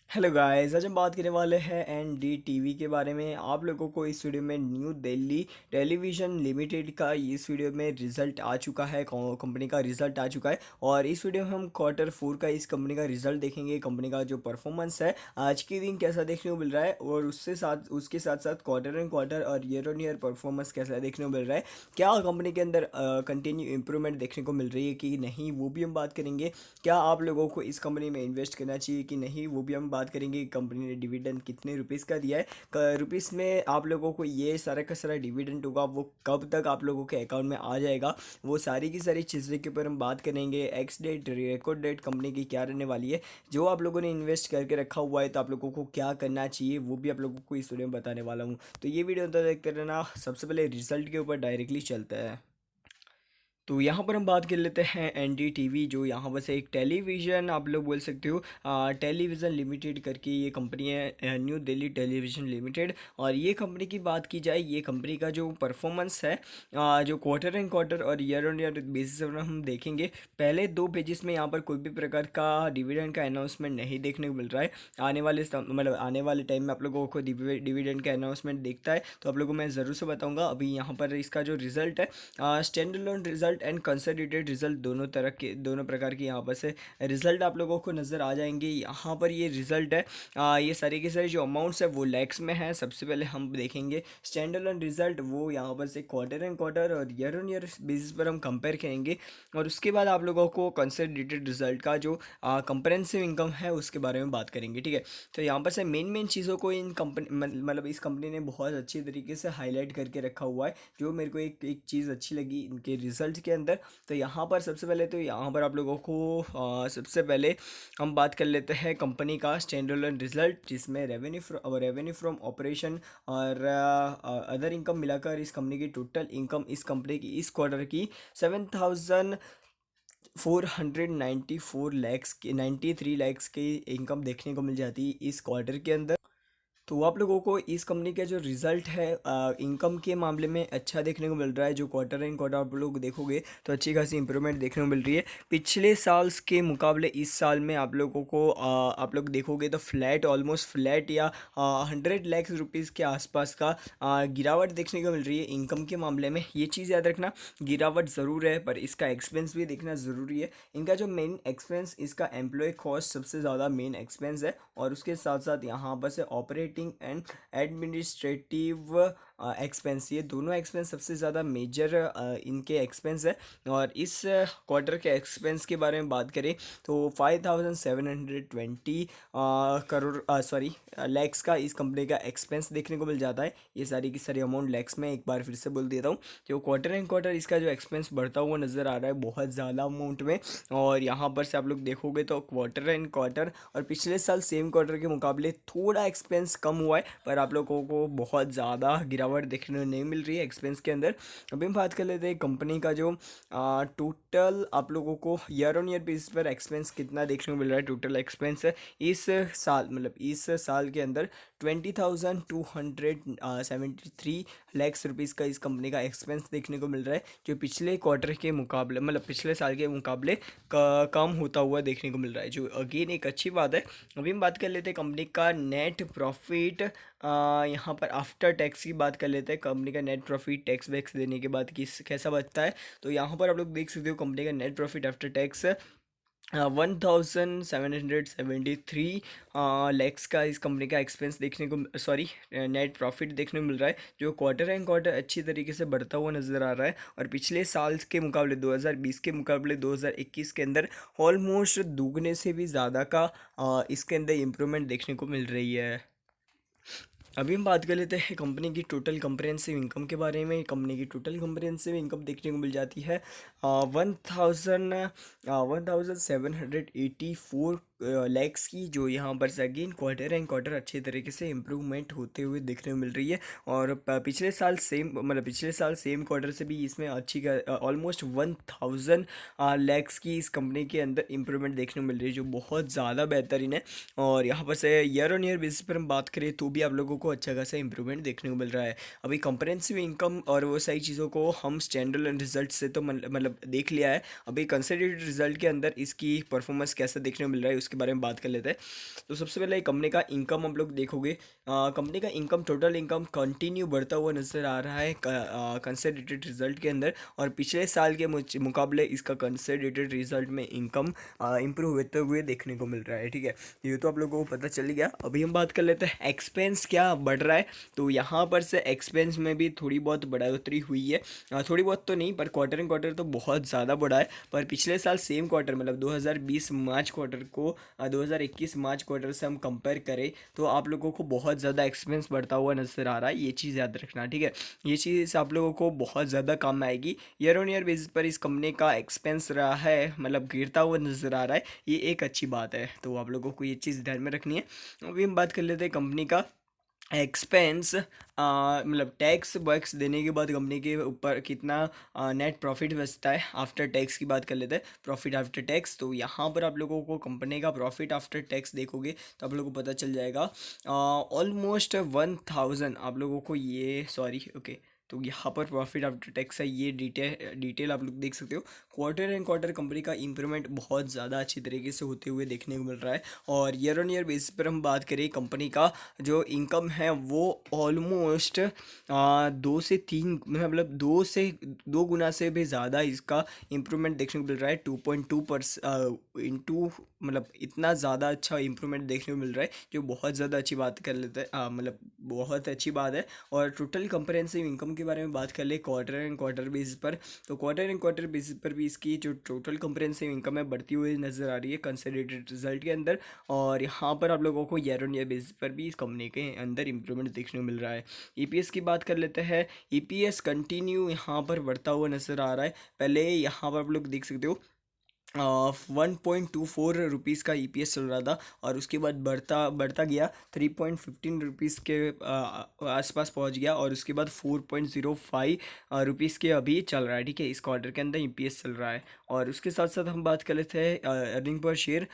Hello guys, आज हम बात करने वाले हैं एनडीटीवी के बारे में। आप लोगों को इस वीडियो में न्यू दिल्ली टेलीविज़न लिमिटेड का इस वीडियो में रिज़ल्ट आ चुका है। कंपनी का रिज़ल्ट आ चुका है और इस वीडियो में हम क्वार्टर फोर का इस कंपनी का रिज़ल्ट देखेंगे। कंपनी का जो परफॉर्मेंस है आज के दिन कैसा देखने को मिल रहा है और उसके साथ साथ क्वार्टर एंड क्वार्टर और ईयर परफॉर्मेंस कैसा देखने को मिल रहा है। क्या कंपनी के अंदर कंटिन्यू इंप्रूवमेंट देखने को मिल रही है कि नहीं, वो भी हम बात करेंगे। क्या आप लोगों को इस कंपनी में इन्वेस्ट करना चाहिए कि नहीं, वो भी हम बात करेंगे। कंपनी ने डिविडेंड कितने रुपीस का दिया है, रुपीस में आप लोगों को ये सारा का सारा डिविडेंड होगा वो कब तक आप लोगों के अकाउंट में आ जाएगा, वो सारी की सारी चीज़ें के ऊपर हम बात करेंगे। Ex date, record date company की क्या रहने वाली है, जो आप लोगों ने इन्वेस्ट करके रखा हुआ है तो आप लोगों को क्या करना चाहिए, वो भी आप लोगों को इस वीडियो में बताने वाला हूँ। तो ये वीडियो तो देखते रहना। सबसे पहले रिजल्ट के ऊपर डायरेक्टली चलता है। तो यहाँ पर हम बात कर लेते हैं एनडीटीवी, जो यहाँ पर से एक टेलीविज़न आप लोग बोल सकते हो। टेलीविज़न लिमिटेड करके ये कंपनी है, न्यू दिल्ली टेलीविज़न लिमिटेड। और ये कंपनी की बात की जाए, ये कंपनी का जो परफॉर्मेंस है, जो क्वार्टर एंड क्वार्टर और ईयर ऑन ईयर बेसिस पर हम देखेंगे। पहले दो पेजेस में यहाँ पर कोई भी प्रकार का डिविडेंड का अनाउंसमेंट नहीं देखने को मिल रहा है। आने वाले टाइम में आप लोगों को डिविडेंड का अनाउंसमेंट देखता है तो आप लोगों को मैं ज़रूर से बताऊँगा। अभी यहाँ पर इसका जो रिज़ल्ट है, stand alone result and consolidated result, दोनों प्रकार के यहाँ पर से रिजल्ट आप लोगों को नज़र आ जाएंगे। यहाँ पर ये रिजल्ट है, ये सारे के सारे जो अमाउंट्स है वो लैक्स में है। सबसे पहले हम देखेंगे स्टैंड अलोन रिजल्ट, वो यहाँ पर से क्वार्टर एंड क्वार्टर और ईयर ऑन ईयर बेसिस पर हम कंपेयर करेंगे। और उसके बाद आप लोगों को कंसोलिडेटेड रिजल्ट का जो कंप्रेहेंसिव इनकम है उसके बारे में बात करेंगे, ठीक है। तो यहाँ पर से मेन चीज़ों को इन कंपनी मतलब इस कंपनी ने बहुत अच्छी तरीके से हाईलाइट करके रखा हुआ है, जो मेरे को एक एक चीज़ अच्छी लगी इनके रिजल्ट के अंदर। तो यहाँ पर सबसे पहले तो यहाँ पर आप लोगों को सबसे पहले हम बात कर लेते हैं कंपनी का स्टैंड अलोन रिजल्ट, जिसमें रेवेन्यू फ्रॉम ऑपरेशन और अदर इनकम मिलाकर इस कंपनी की टोटल इनकम इस कंपनी की इस क्वार्टर की 7,494 लैक्स की 93 लैक्स की इनकम देखने को मिल जाती है इस क्वार्टर के अंदर। तो आप लोगों को इस कंपनी का जो रिज़ल्ट है इनकम के मामले में अच्छा देखने को मिल रहा है। जो क्वार्टर एंड क्वार्टर आप लोग देखोगे तो अच्छी खासी इंप्रूवमेंट देखने को मिल रही है पिछले साल के मुकाबले। इस साल में आप लोगों को आप लोग देखोगे तो फ्लैट, ऑलमोस्ट फ्लैट या 100 लाख रुपीज़ के आसपास का गिरावट देखने को मिल रही है इनकम के मामले में। ये चीज़ याद रखना, गिरावट ज़रूर है पर इसका एक्सपेंस भी देखना ज़रूरी है। इनका जो मेन एक्सपेंस, इसका एम्प्लॉय कॉस्ट सबसे ज़्यादा मेन एक्सपेंस है और उसके साथ साथ यहाँ पर से ऑपरेटिंग एंड एडमिनिस्ट्रेटिव एक्सपेंस, ये दोनों एक्सपेंस सबसे ज़्यादा मेजर इनके एक्सपेंस है। और इस क्वार्टर के एक्सपेंस के बारे में बात करें तो 5,720 करोड़ सॉरी लैक्स का इस कंपनी का एक्सपेंस देखने को मिल जाता है। ये सारी की सारी अमाउंट लैक्स में, एक बार फिर से बोल देता हूँ। तो क्वार्टर एंड क्वार्टर इसका जो एक्सपेंस बढ़ता हुआ नज़र आ रहा है बहुत ज़्यादा अमाउंट में। और यहाँ पर से आप लोग देखोगे तो क्वार्टर एंड क्वार्टर और पिछले साल सेम क्वार्टर के मुकाबले थोड़ा एक्सपेंस कम हुआ है, पर आप लोगों को बहुत ज़्यादा गिरावट देखने को नहीं मिल रही है एक्सपेंस के अंदर। अभी हम बात कर लेते हैं कंपनी का जो टोटल आप लोगों को ईयर ऑन ईयर बेसिस पर एक्सपेंस कितना देखने को मिल रहा है। टोटल एक्सपेंस इस इस साल के अंदर 20,273 लैक्स रुपीज़ का इस कंपनी का एक्सपेंस देखने को मिल रहा है, जो पिछले क्वार्टर के मुकाबले पिछले साल के मुकाबले कम होता हुआ देखने को मिल रहा है, जो अगेन एक अच्छी बात है। अभी हम बात कर लेते हैं कंपनी का नेट प्रॉफिट। यहाँ पर आफ्टर टैक्स की बात कर लेते हैं। कंपनी का नेट प्रॉफिट टैक्स वैक्स देने के बाद किस कैसा बचता है, तो यहाँ पर आप लोग देख सकते हो कंपनी का net profit after tax 1,773 lakhs का इस कंपनी का एक्सपेंस देखने को सॉरी नेट प्रॉफिट देखने को मिल रहा है, जो क्वार्टर एंड क्वार्टर अच्छी तरीके से बढ़ता हुआ नज़र आ रहा है। और पिछले साल के मुकाबले 2020 के मुकाबले 2021 के अंदर ऑलमोस्ट दुगने से भी ज़्यादा का इसके अंदर इम्प्रूवमेंट देखने को मिल रही है। अभी हम बात कर लेते हैं कंपनी की टोटल कंप्रहेंसिव इनकम के बारे में। कंपनी की टोटल कंप्रहेंसिव इनकम देखने को मिल जाती है 1,784 लैक्स की, जो यहाँ पर से अगेन क्वार्टर एंड क्वार्टर अच्छे तरीके से इम्प्रूवमेंट होते हुए देखने को मिल रही है। और पिछले साल सेम क्वार्टर से भी इसमें अच्छी ऑलमोस्ट 1,000 लैक्स की इस कंपनी के अंदर इम्प्रूवमेंट देखने को मिल रही है, जो बहुत ज़्यादा बेहतरीन है। और यहाँ पर से ईयर ऑन ईयर बेसिस पर हम बात करें तो भी आप लोगों को अच्छा खासा इंप्रूवमेंट देखने को मिल रहा है। अभी कंप्रहेंसिव इनकम और वो सारी चीज़ों को हम स्टैंड अलोन रिजल्ट से तो देख लिया है। अभी कंसोलिडेटेड रिजल्ट के अंदर इसकी परफॉर्मेंस कैसा देखने को मिल रहा है उसके बारे में बात कर लेते हैं। तो सबसे पहले कंपनी का इनकम हम लोग देखोगे, कंपनी का इनकम, टोटल इनकम कंटिन्यू बढ़ता हुआ नजर आ रहा है कंसोलिडेटेड रिजल्ट के अंदर, और पिछले साल के मुकाबले इसका कंसोलिडेटेड रिजल्ट में इनकम इंप्रूव होते हुए देखने को मिल रहा है। ठीक है, ये तो आप लोगों को पता चल गया। अभी हम बात कर लेते हैं एक्सपेंस क्या बढ़ रहा है। तो यहाँ पर से एक्सपेंस में भी थोड़ी बहुत बढ़ोतरी हुई है, थोड़ी बहुत तो नहीं, पर क्वार्टर एंड क्वार्टर तो बहुत ज़्यादा बढ़ा है। पर पिछले साल सेम क्वार्टर मतलब 2020 मार्च क्वार्टर को 2021 मार्च क्वार्टर से हम कंपेयर करें तो आप लोगों को बहुत ज़्यादा एक्सपेंस बढ़ता हुआ नजर आ रहा है। ये चीज़ याद रखना, ठीक है, ये चीज़ आप लोगों को बहुत ज़्यादा काम में आएगी। ईयर ऑन ईयर बेसिस पर इस कंपनी का एक्सपेंस रहा है मतलब गिरता हुआ नजर आ रहा है, ये एक अच्छी बात है, तो आप लोगों को ये चीज़ ध्यान में रखनी है। अभी हम बात कर लेते हैं कंपनी का एक्सपेंस, मतलब टैक्स वैक्स देने के बाद कंपनी के ऊपर कितना नेट प्रॉफिट बचता है आफ्टर टैक्स की बात कर लेते हैं, प्रॉफिट आफ्टर टैक्स। तो यहाँ पर आप लोगों को कंपनी का प्रॉफिट आफ्टर टैक्स देखोगे तो आप लोगों को पता चल जाएगा ऑलमोस्ट 1000, आप लोगों को ये सॉरी ओके, तो यहाँ पर प्रॉफिट आफ्टर टैक्स है, ये डिटेल आप लोग देख सकते हो। क्वार्टर एंड क्वार्टर कंपनी का इंप्रूवमेंट बहुत ज़्यादा अच्छी तरीके से होते हुए देखने को मिल रहा है। और ईयर ऑन ईयर बेसिस पर हम बात करें कंपनी का जो इनकम है वो ऑलमोस्ट 2 से 3 मतलब 2 गुना से भी ज़्यादा इसका इम्प्रूवमेंट देखने को मिल रहा है। 2.2 इंटू मतलब इतना ज़्यादा अच्छा इम्प्रूवमेंट देखने को मिल रहा है, जो बहुत ज़्यादा अच्छी बात कर लेते हैं, मतलब बहुत अच्छी बात है। और टोटल कंप्रहेंसिव इनकम के बारे में बात कर ले क्वार्टर एंड क्वार्टर बेसिस पर, तो क्वार्टर एंड क्वार्टर बेसिस पर भी इसकी जो टोटल कंप्रहेंसिव इनकम है बढ़ती हुई नज़र आ रही है कंसोलिडेटेड रिजल्ट के अंदर। और यहाँ पर आप लोगों को ईयर ऑन ईयर बेसिस पर भी इस कंपनी के अंदर इंप्रूवमेंट देखने को मिल रहा है। ईपीएस की बात कर लेते हैं, ईपीएस कंटिन्यू यहाँ पर बढ़ता हुआ नजर आ रहा है। पहले यहाँ पर आप लोग देख सकते हो 1.24 का ईपीएस चल रहा था, और उसके बाद बढ़ता बढ़ता गया 3.15 के आसपास पहुंच गया, और उसके बाद 4.05 रुपीज़ के अभी चल रहा है। ठीक है, इस क्वार्टर के अंदर ईपीएस चल रहा है। और उसके साथ साथ हम बात कर लेते हैं earning per share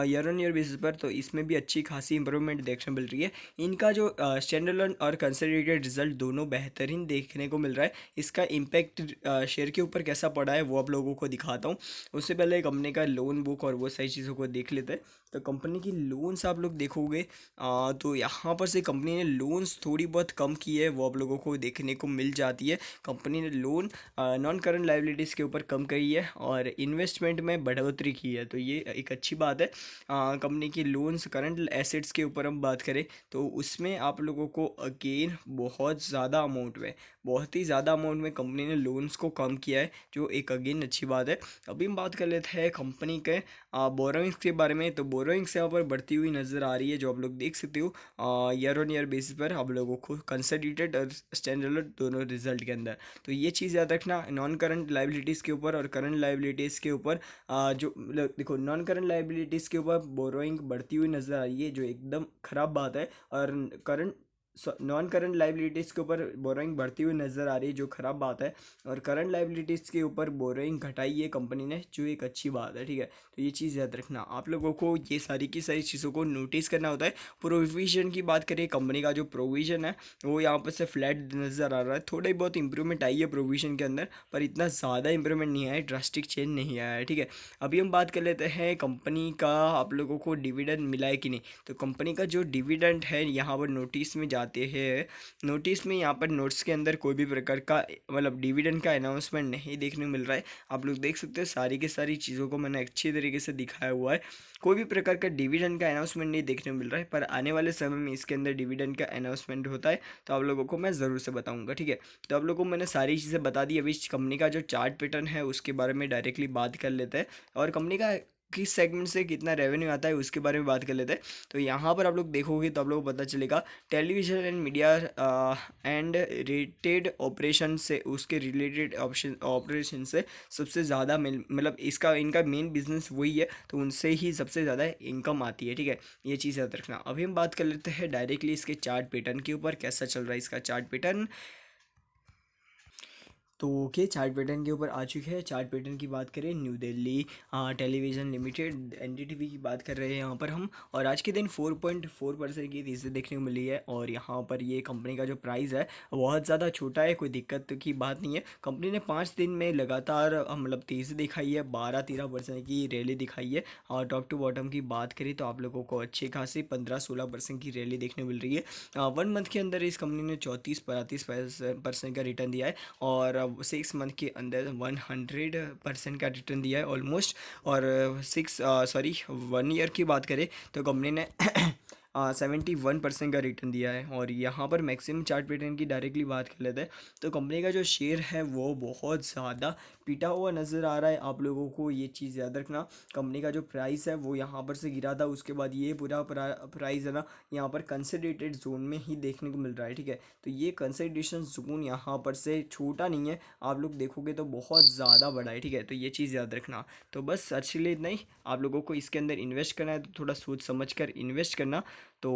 year on year basis पर, तो इसमें भी अच्छी खासी इंप्रूवमेंट देखने मिल रही है। इनका जो स्टैंडअलोन और कंसोलिडेटेड रिजल्ट दोनों बेहतरीन देखने को मिल रहा है। इसका इम्पैक्ट शेयर के ऊपर कैसा पड़ा है वो आप लोगों को दिखाता हूँ। उससे पहले कंपनी का लोन बुक और वो सारी चीज़ों को देख लेते हैं। तो कंपनी की लोन्स आप लोग देखोगे तो यहाँ पर से कंपनी ने लोन्स थोड़ी बहुत कम की है, वो आप लोगों को देखने को मिल जाती है। कंपनी ने लोन नॉन करंट लाइबिलिटीज़ के ऊपर कम करी है और इन्वेस्टमेंट में बढ़ोतरी की है, तो ये एक अच्छी बात है। कंपनी की लोन्स करंट एसेट्स के ऊपर हम बात करें तो उसमें आप लोगों को अगेन बहुत ज़्यादा अमाउंट में, बहुत ही ज़्यादा अमाउंट में कंपनी ने लोन्स को कम किया है, जो एक अगेन अच्छी बात है। अभी हम बात कर लेते हैं कंपनी के बोरोइंग्स के बारे में। तो बोरोइंग्स यहाँ पर बढ़ती हुई नज़र आ रही है, जो आप लोग देख सकते हो ईयर ऑन ईयर बेसिस पर आप लोगों को कंसोलिडेटेड और स्टैंडअलोन दोनों रिजल्ट के अंदर। तो ये चीज़ याद रखना, नॉन करंट लाइबिलिटीज़ के ऊपर और करंट लाइबिलिटीज़ के ऊपर जो मतलब देखो नॉन करंट लाइबिलिटीज़ के ऊपर बोरोइंग बढ़ती हुई नज़र आ रही है, जो एकदम ख़राब बात है। और करंट नॉन करंट लाइबिलिटीज़ के ऊपर बोरोइंग बढ़ती हुई नज़र आ रही है, जो ख़राब बात है। और करंट लाइबिलिटीज़ के ऊपर बोरोइंग घटाई है कंपनी ने, जो एक अच्छी बात है। ठीक है, तो ये चीज़ याद रखना, आप लोगों को ये सारी की सारी चीज़ों को नोटिस करना होता है। प्रोविज़न की बात करें, कंपनी का जो प्रोविज़न है वो यहाँ पर से फ्लैट नज़र आ रहा है। थोड़ी बहुत इंप्रूवमेंट आई है प्रोविज़न के अंदर, पर इतना ज़्यादा इंप्रूवमेंट नहीं आया है, ड्रास्टिक चेंज नहीं आया है। ठीक है, अभी हम बात कर लेते हैं कंपनी का आप लोगों को डिविडेंड मिला है कि नहीं। तो कंपनी का जो डिविडेंड है यहाँ पर नोटिस में जाते हैं, नोटिस में यहाँ पर नोट्स के अंदर कोई भी प्रकार का मतलब डिविडेंड का अनाउंसमेंट नहीं देखने को मिल रहा है। आप लोग देख सकते हो सारी की सारी चीज़ों को मैंने अच्छी तरीके से दिखाया हुआ है, कोई भी प्रकार का डिविडेंड का अनाउंसमेंट नहीं देखने को मिल रहा है। पर आने वाले समय में इसके अंदर डिविडेंड का अनाउंसमेंट होता है तो आप लोगों को मैं ज़रूर से बताऊंगा। ठीक है, तो आप लोगों को मैंने सारी चीज़ें बता दी। अभी कंपनी का जो चार्ट पैटर्न है उसके बारे में डायरेक्टली बात कर लेते हैं, और कंपनी का किस सेगमेंट से कितना रेवेन्यू आता है उसके बारे में बात कर लेते हैं। तो यहाँ पर आप लोग देखोगे तो आप लोगों को पता चलेगा television and media and related operation से, उसके रिलेटेड ऑपरेशन से सबसे ज़्यादा मतलब इसका इनका मेन बिजनेस वही है, तो उनसे ही सबसे ज़्यादा इनकम आती है। ठीक है, ये चीज़ याद रखना। अभी हम बात कर लेते हैं डायरेक्टली इसके चार्ट पैटर्न के ऊपर, कैसा चल रहा है इसका चार्ट पैटर्न। तो ओके, चार्ट पैटर्न के ऊपर आ चुके हैं। चार्ट पैटर्न की बात करें, new Delhi television limited NDTV की बात कर रहे हैं यहाँ पर हम। और आज के दिन 4.4% की तेज़ी देखने को मिली है। और यहाँ पर ये कंपनी का जो प्राइस है बहुत ज़्यादा छोटा है, कोई दिक्कत की बात नहीं है। कंपनी ने 5 दिन में लगातार मतलब तेज़ी दिखाई है, 12-13% की रैली दिखाई है। और टॉप टू बॉटम की बात करें तो आप लोगों को अच्छे खासी 15-16% की रैली देखने को मिल रही है। 1 मंथ के अंदर इस कंपनी ने 34-35% का रिटर्न दिया है। और 6 मंथ के अंदर 100% का रिटर्न दिया है ऑलमोस्ट। और 1 ईयर की बात करें तो कंपनी ने 71% का रिटर्न दिया है। और यहाँ पर मैक्सिमम चार्ट पैटर्न की डायरेक्टली बात कर लेते हैं तो कंपनी का जो शेयर है वो बहुत ज़्यादा पिटा हुआ नज़र आ रहा है। आप लोगों को ये चीज़ याद रखना, कंपनी का जो प्राइस है वो यहाँ पर से गिरा था, उसके बाद ये पूरा प्राइस है ना यहाँ पर कंसोलिडेटेड जोन में ही देखने को मिल रहा है। ठीक है, तो ये कंसोलिडेशन जोन यहाँ पर से छोटा नहीं है, आप लोग देखोगे तो बहुत ज़्यादा बड़ा है। ठीक है, तो ये चीज़ याद रखना। तो बस अच्छे लिए इतना ही। आप लोगों को इसके अंदर इन्वेस्ट करना है तो थोड़ा सोच समझ कर इन्वेस्ट करना। तो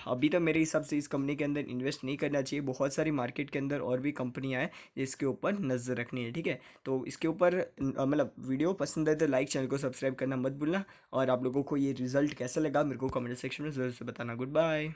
अभी तो मेरे हिसाब से इस कंपनी के अंदर इन्वेस्ट नहीं करना चाहिए। बहुत सारी मार्केट के अंदर और भी कंपनियां हैं जिसके ऊपर नज़र रखनी है। ठीक है, तो इसके ऊपर मतलब वीडियो पसंद है तो लाइक, चैनल को सब्सक्राइब करना मत भूलना। और आप लोगों को ये रिज़ल्ट कैसा लगा मेरे को कमेंट सेक्शन में ज़रूर से बताना। Good bye.